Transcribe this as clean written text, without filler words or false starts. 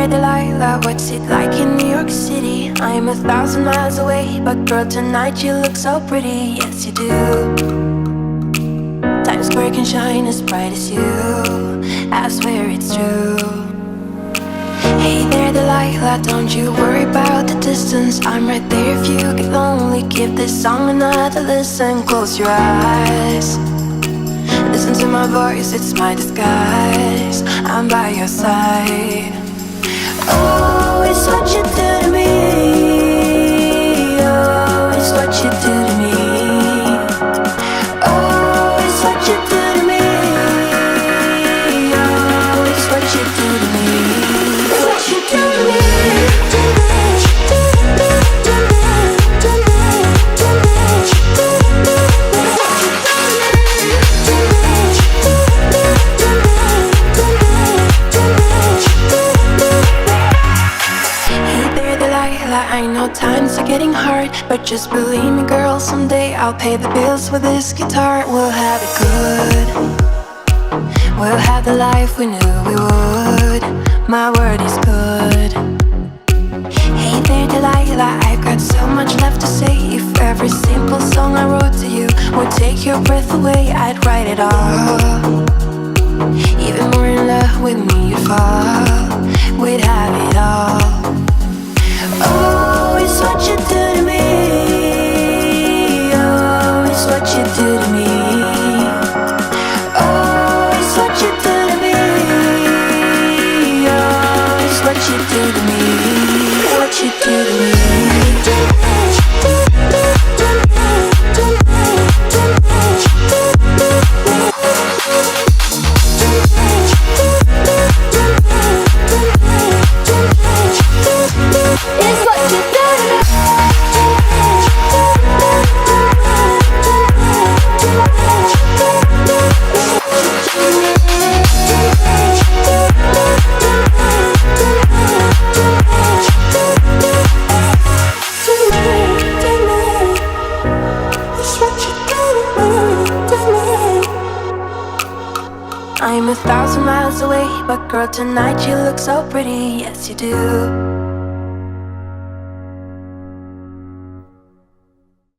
there, Delilah, what's it like in New York City? I'm 1,000 miles away, but girl, tonight you look so pretty. Yes, you do. Times Square can shine as bright as you. I swear it's true. Hey there, Delilah, don't you worry about the distance. I'm right there if you get lonely. Give this song another listen. Close your eyes, listen to my voice, it's my disguise. I'm by your side. Oh, it's what you do to me. Oh, it's what you do to me. Oh, it's what you do to me. Oh, it's what you do to me. What you do to me. I know times are getting hard, but just believe me, girl, someday I'll pay the bills with this guitar. We'll have it good. We'll have the life we knew we would. My word is good. Hey there, Delilah, I've got so much left to say. If every simple song I wrote to you would take your breath away, I'd write it all. Even more in love with me you'd fall. We'd have it all. Oh, it's what you do to me. Oh, it's what you do to me. Oh, it's what you do to me. Oh, it's what you do to me. What you do to me. I'm 1,000 miles away, but girl, tonight you look so pretty. Yes, you do.